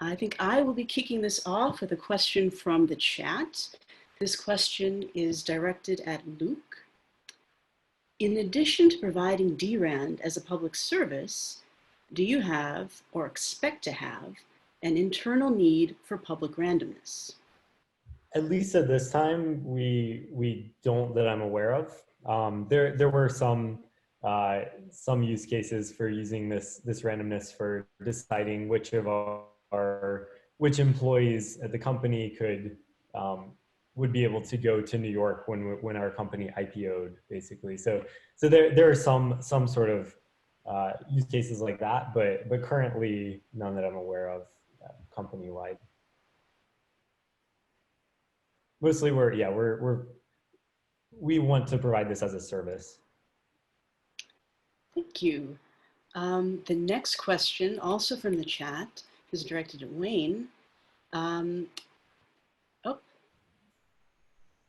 I think I will be kicking this off with a question from the chat. This question is directed at Luke. In addition to providing DRAND as a public service, do you have or expect to have an internal need for public randomness? At least at this time, we don't that I'm aware of. There were some use cases for using this randomness for deciding which employees at the company would be able to go to New York when our company IPO'd, basically. So there are some sort of use cases like that, but currently none that I'm aware of company-wide. Mostly we want to provide this as a service. Thank you. The next question, also from the chat, is directed at Wayne.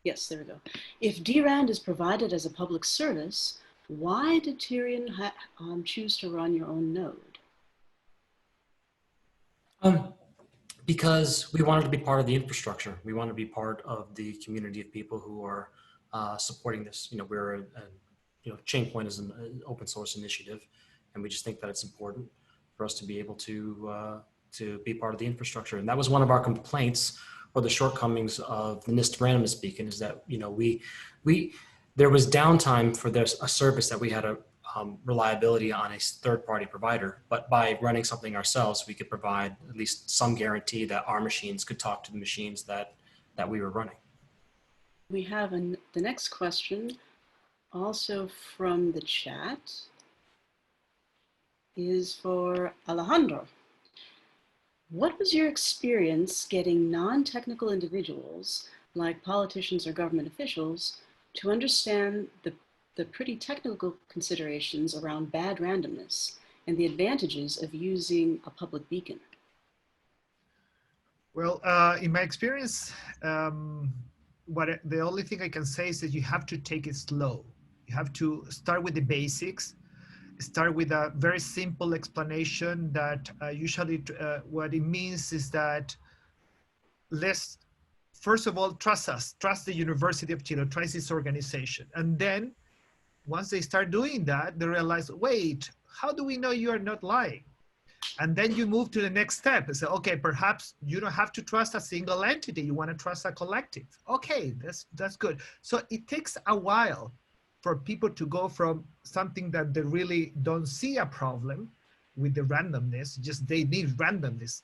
Yes, there we go. If DRAND is provided as a public service, why did Tyrion choose to run your own node? Because we wanted to be part of the infrastructure. We want to be part of the community of people who are supporting this. We're Chainpoint is an open source initiative, and we just think that it's important for us to be able to be part of the infrastructure. And that was one of our complaints, or the shortcomings of the NIST randomness beacon, is that there was downtime for a service that we had a reliability on a third-party provider, but by running something ourselves, we could provide at least some guarantee that our machines could talk to the machines that we were running. We have the next question, also from the chat, is for Alejandro. What was your experience getting non-technical individuals, like politicians or government officials, to understand the pretty technical considerations around bad randomness and the advantages of using a public beacon? Well, in my experience, the only thing I can say is that you have to take it slow. You have to start with the basics, start with a very simple explanation that usually what it means is that let's, first of all, trust us, trust the University of Chile, trust this organization. And then once they start doing that, they realize, wait, how do we know you are not lying? And then you move to the next step and say, okay, perhaps you don't have to trust a single entity. You want to trust a collective. Okay, that's good. So it takes a while for people to go from something that they really don't see a problem with the randomness, just they need randomness,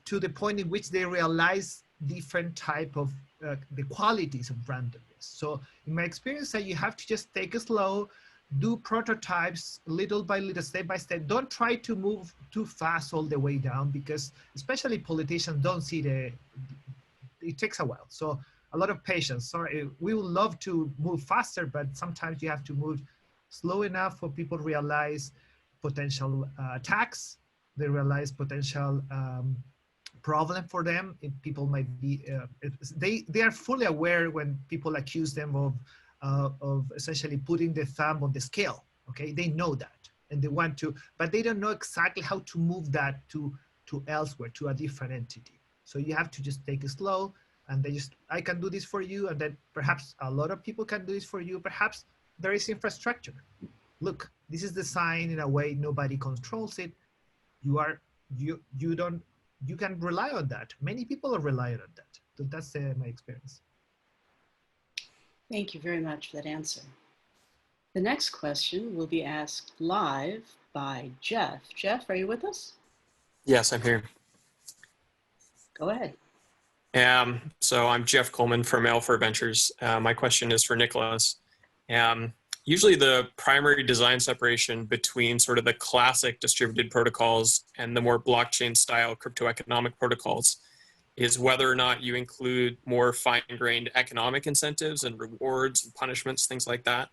to the point in which they realize different type of the qualities of randomness. So in my experience, that you have to just take it slow, do prototypes little by little, step by step. Don't try to move too fast all the way down, because especially politicians don't see it takes a while. So a lot of patience. Sorry, we would love to move faster, but sometimes you have to move slow enough for people to realize potential attacks. They realize potential problem for them. People might be, they are fully aware when people accuse them of essentially putting the thumb on the scale. Okay, they know that, and they want to, but they don't know exactly how to move that to elsewhere, to a different entity. So you have to just take it slow, and I can do this for you, and then perhaps a lot of people can do this for you. Perhaps there is infrastructure. Look, this is designed in a way nobody controls it. You can rely on that. Many people are relying on that. So that's my experience. Thank you very much for that answer. The next question will be asked live by Jeff. Jeff, are you with us? Yes, I'm here. Go ahead. So I'm Jeff Coleman from Alpha Ventures. My question is for Nicolas. Usually the primary design separation between sort of the classic distributed protocols and the more blockchain style crypto-economic protocols is whether or not you include more fine-grained economic incentives and rewards and punishments, things like that.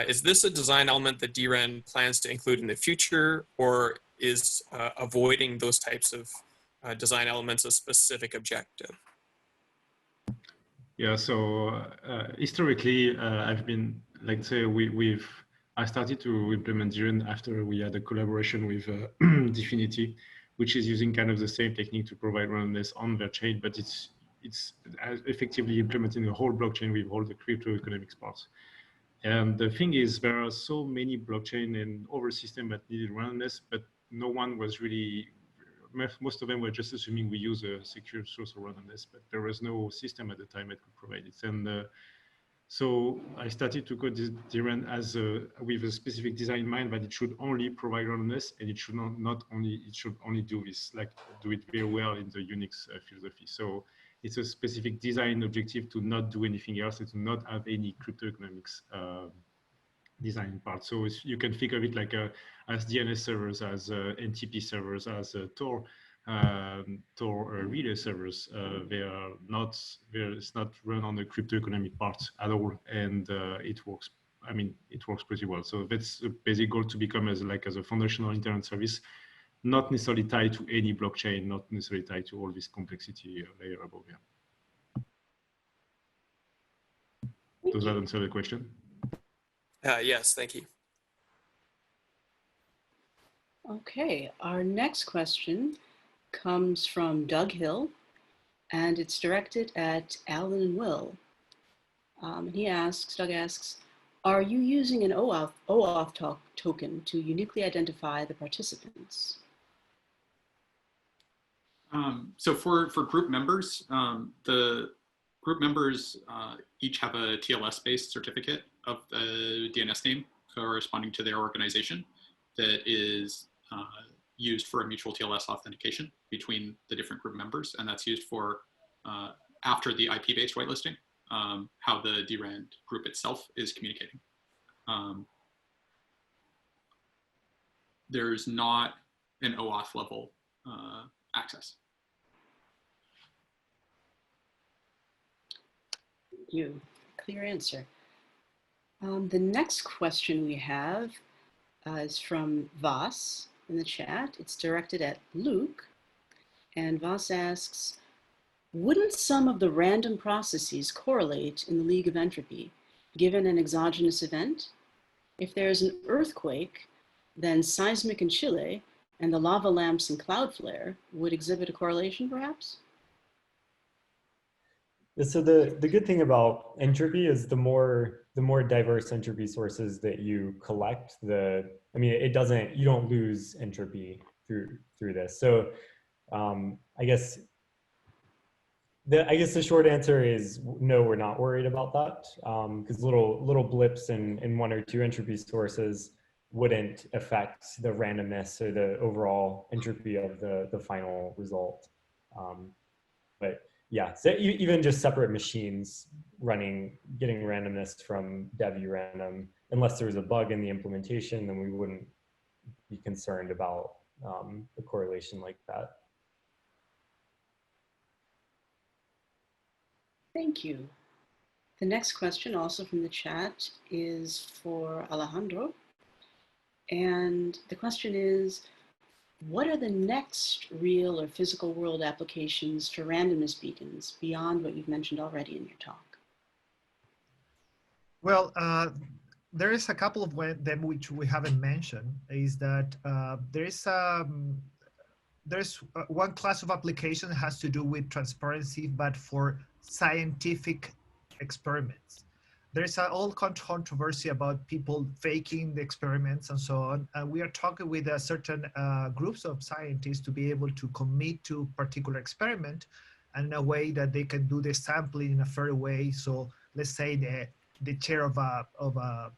Is this a design element that DRAND plans to include in the future, or is avoiding those types of design elements a specific objective? Yeah, so historically, I've been, let's say, I started to implement DRAND after we had a collaboration with Dfinity, which is using kind of the same technique to provide randomness on their chain, but it's effectively implementing the whole blockchain with all the crypto economics parts. And the thing is, there are so many blockchain and other systems that needed randomness, but no one was really, most of them were just assuming we use a secure source of randomness, but there was no system at the time that could provide it. And so I started to code this DRAN as with a specific design in mind, that it should only provide randomness, and it should it should only do this, like do it very well in the Unix philosophy. So it's a specific design objective to not do anything else, and to not have any crypto economics design part. So you can think of it like as DNS servers, as NTP servers, as Tor relay servers. It's not run on the crypto economic part at all, and it works. I mean, it works pretty well. So that's the basic goal, to become as a foundational internet service, not necessarily tied to any blockchain, not necessarily tied to all this complexity layer above here. Does that answer the question? Yes, thank you. Okay, our next question comes from Doug Hill, and it's directed at Alan and Will. Doug asks, are you using an OAuth token to uniquely identify the participants? So for group members, the group members each have a TLS-based certificate of the DNS name corresponding to their organization that is used for a mutual TLS authentication between the different group members, and that's used for after the IP-based whitelisting, how the DRAN group itself is communicating. There's not an OAuth level access. Thank you. Clear answer. The next question we have is from Vas in the chat. It's directed at Luke. And Vas asks, wouldn't some of the random processes correlate in the League of Entropy, given an exogenous event? If there is an earthquake, then seismic in Chile and the lava lamps in Cloudflare would exhibit a correlation, perhaps? So the good thing about entropy is the more diverse entropy sources that you collect, you don't lose entropy through this. So I guess the short answer is no, we're not worried about that, because little blips in one or two entropy sources wouldn't affect the randomness or the overall entropy of the final result. But yeah, so even just separate machines getting randomness from dev-urandom, unless there was a bug in the implementation, then we wouldn't be concerned about a correlation like that. Thank you. The next question, also from the chat, is for Alejandro. And the question is, what are the next real or physical world applications for randomness beacons beyond what you've mentioned already in your talk? Well, there is a couple of them which we haven't mentioned. Is that there's one class of application that has to do with transparency, but for scientific experiments. There's an old controversy about people faking the experiments and so on. And we are talking with certain groups of scientists to be able to commit to a particular experiment and in a way that they can do the sampling in a fair way. So let's say the chair of a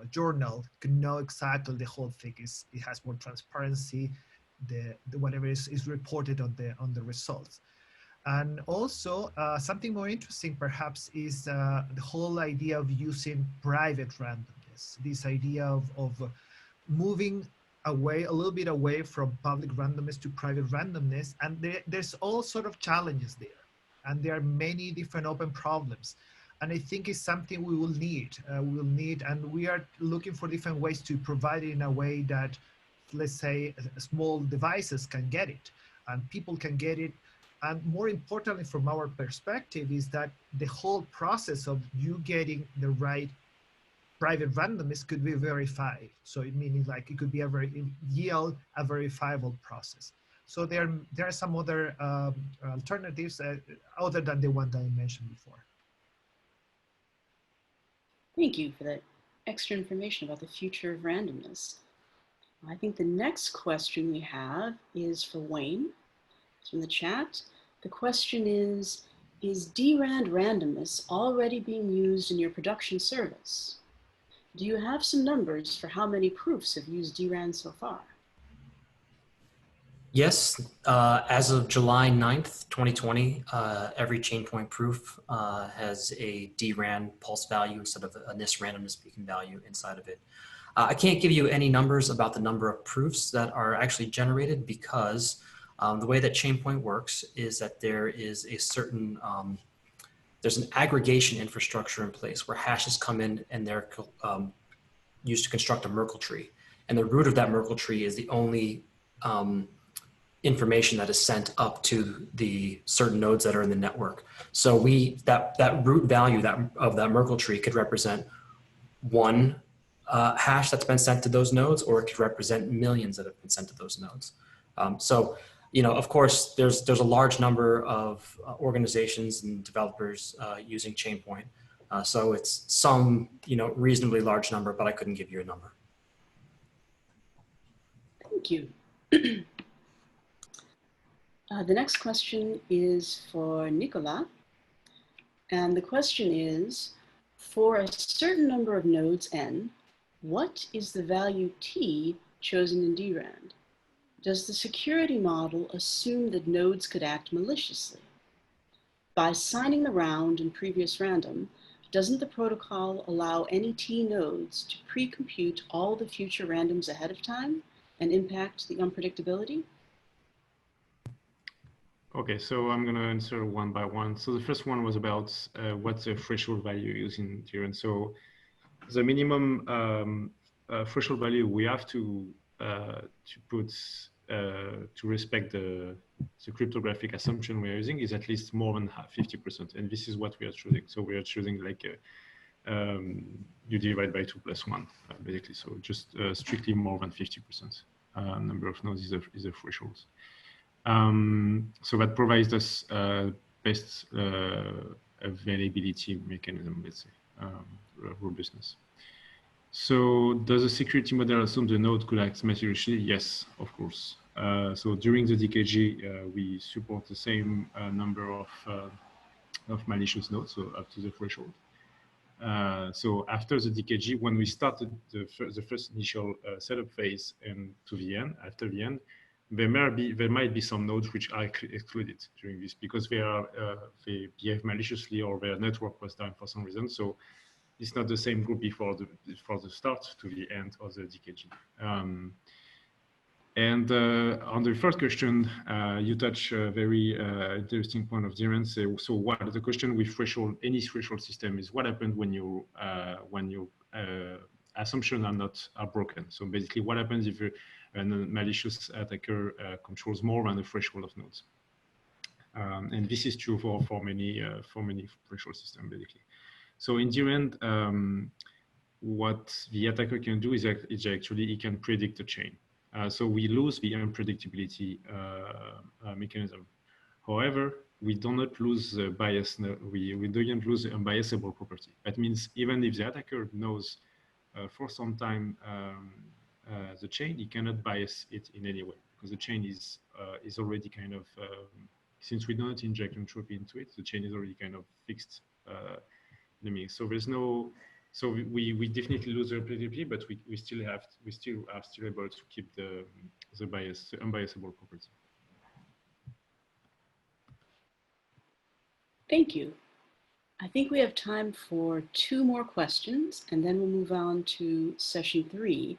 journal can know exactly the whole thing. It has more transparency. Whatever is reported on the results. And also something more interesting perhaps is the whole idea of using private randomness, this idea of moving a little bit away from public randomness to private randomness. And there's all sort of challenges there. And there are many different open problems. And I think it's something we will need. And we are looking for different ways to provide it in a way that, let's say, small devices can get it and people can get it. And more importantly, from our perspective, is that the whole process of you getting the right private randomness could be verified. So it means like it could be yield a verifiable process. So there are some other alternatives other than the one that I mentioned before. Thank you for that extra information about the future of randomness. I think the next question we have is for Wayne. It's from the chat. The question is DRAND randomness already being used in your production service? Do you have some numbers for how many proofs have used DRAND so far? Yes, as of July 9th, 2020, every chain point proof has a DRAND pulse value instead of a NIST randomness beacon value inside of it. I can't give you any numbers about the number of proofs that are actually generated because the way that chain point works is that there is a certain, there's an aggregation infrastructure in place where hashes come in and they're used to construct a Merkle tree. And the root of that Merkle tree is the only information that is sent up to the certain nodes that are in the network. So that root value of that Merkle tree could represent one hash that's been sent to those nodes, or it could represent millions that have been sent to those nodes. So, you know, of course, there's a large number of organizations and developers using Chainpoint. So it's some, you know, reasonably large number, but I couldn't give you a number. Thank you. The next question is for Nicolas. And the question is, for a certain number of nodes n, what is the value t chosen in DRAND? Does the security model assume that nodes could act maliciously? By signing the round in previous random, doesn't the protocol allow any t nodes to pre-compute all the future randoms ahead of time and impact the unpredictability? Okay, so I'm going to answer one by one. So the first one was about what's the threshold value used in DRAND. So the minimum threshold value we have to put to respect the cryptographic assumption we are using is at least more than 50%, and this is what we are choosing. So we are choosing like you divide by 2 plus 1 basically. So just strictly more than 50% number of nodes is a threshold. So that provides us best availability mechanism, let's say, robustness. So does the security model assume the node could act maliciously? Yes, of course. So during the DKG, we support the same number of malicious nodes, so up to the threshold. So after the DKG, when we started the first initial setup phase and to the end, after the end, there might be some nodes which are excluded during this because they behave maliciously or their network was down for some reason. So it's not the same group before the start to the end of the DKG. And on the first question, you touch a very interesting point of DRAND. So what the question with threshold, any threshold system is what happened when your assumptions are broken. So basically, what happens if a malicious attacker controls more than the threshold of nodes? And this is true for many threshold systems, basically. So in DRAND, what the attacker can do is actually he can predict the chain. So we lose the unpredictability mechanism. However, we do not lose the bias. We don't lose the unbiasable property. That means even if the attacker knows for some time the chain, he cannot bias it in any way because the chain is already kind of since we don't inject entropy into it, the chain is already kind of fixed. So there's no. So we definitely lose the predictability, but we still are able to keep the unbiasable property. Thank you. I think we have time for 2 more questions, and then we'll move on to session 3.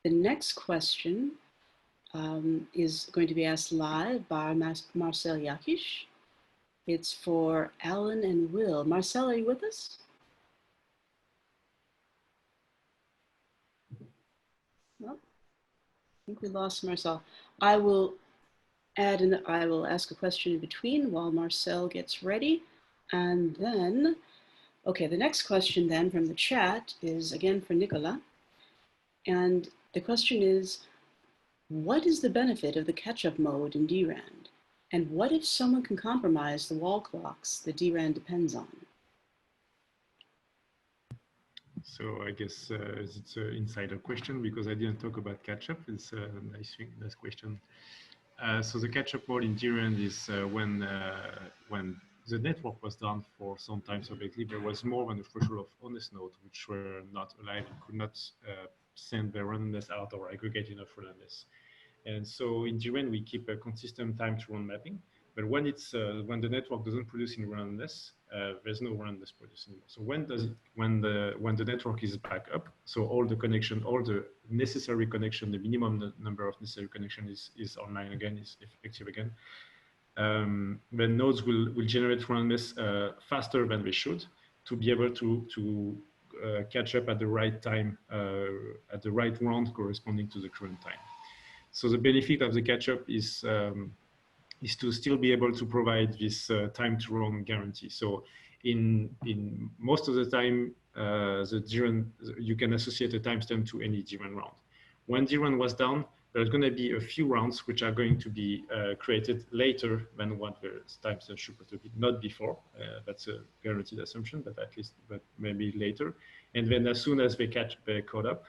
The next question is going to be asked live by Marcel Yakish. It's for Alan and Will. Marcel, are you with us? Well, I think we lost Marcel. I will ask a question in between while Marcel gets ready. And then, okay, the next question then from the chat is again for Nicolas. And the question is, what is the benefit of the catch-up mode in DRAND? And what if someone can compromise the wall clocks that DRAND depends on? So I guess it's an insider question because I didn't talk about catch-up. It's a nice question. So the catch-up mode in DRAND is when the network was down for some time. So basically, there was more than a threshold of honest nodes which were not alive and could not send the randomness out or aggregate enough randomness. And so in DRAND, we keep a consistent time to run mapping. But when it's when the network doesn't produce in randomness, there's no randomness produced anymore. So when does it? When the network is back up, so all the connection, all the necessary connection, the minimum number of necessary connection is online again, is effective again. Then nodes will generate randomness faster than they should to be able to catch up at the right time, at the right round corresponding to the current time. So the benefit of the catch-up is to still be able to provide this time to run guarantee. So in most of the time, the DRAND, you can associate a timestamp to any DRAND round. When DRAND was down, there's going to be a few rounds which are going to be created later than what the timestamp should be, not before. That's a guaranteed assumption, but at least, but maybe later. And then as soon as they caught up,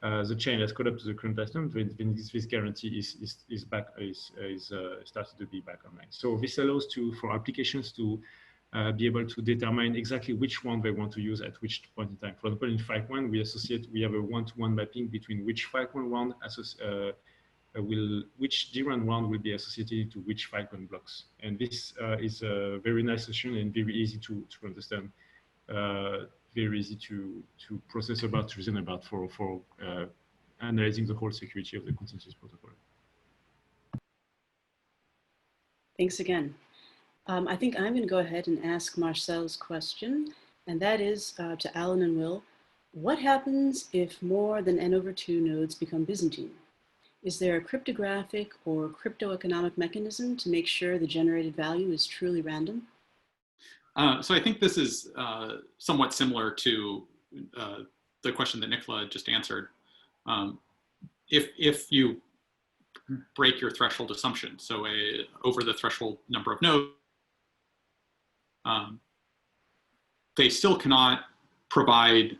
the chain has caught up to the current timestamp, then this guarantee is started to be back online. So this allows for applications to be able to determine exactly which one they want to use at which point in time. For example, in FIC1, we have a one-to-one mapping between which FIC1 round which DRAND round will be associated to which FIC1 blocks. And this is a very nice solution and very easy to understand. Very easy to process about, to reason about for analyzing the whole security of the consensus protocol. Thanks again. I think I'm going to go ahead and ask Marcel's question, and that is to Alan and Will. What happens if more than n/2 nodes become Byzantine? Is there a cryptographic or crypto-economic mechanism to make sure the generated value is truly random? So I think this is somewhat similar to the question that Nicola just answered. If you break your threshold assumption, so over the threshold number of nodes, they still cannot provide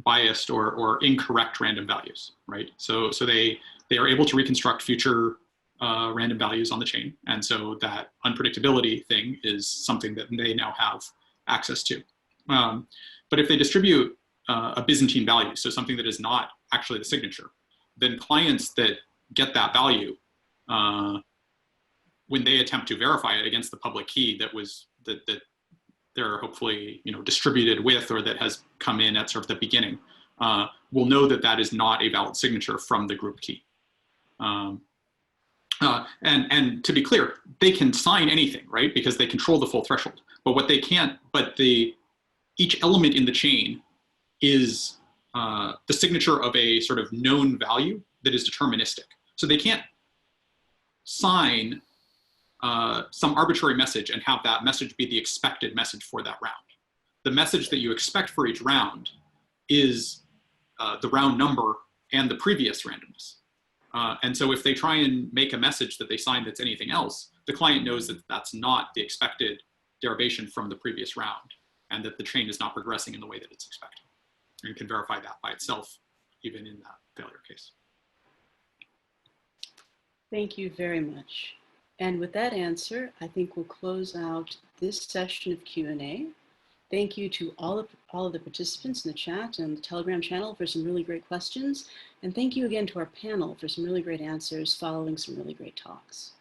biased or incorrect random values, right? So they are able to reconstruct future random values on the chain. And so that unpredictability thing is something that they now have access to. But if they distribute a Byzantine value, so something that is not actually the signature, then clients that get that value, when they attempt to verify it against the public key that they're hopefully distributed with, or that has come in at sort of the beginning, will know that that is not a valid signature from the group key. And to be clear, they can sign anything, right? Because they control the full threshold. But what they can't, each element in the chain is the signature of a sort of known value that is deterministic. So they can't sign some arbitrary message and have that message be the expected message for that round. The message that you expect for each round is the round number and the previous randomness. And so if they try and make a message that they sign that's anything else, the client knows that that's not the expected derivation from the previous round, and that the chain is not progressing in the way that it's expected. And you can verify that by itself, even in that failure case. Thank you very much. And with that answer, I think we'll close out this session of Q&A. Thank you to all of the participants in the chat and the Telegram channel for some really great questions. And thank you again to our panel for some really great answers following some really great talks.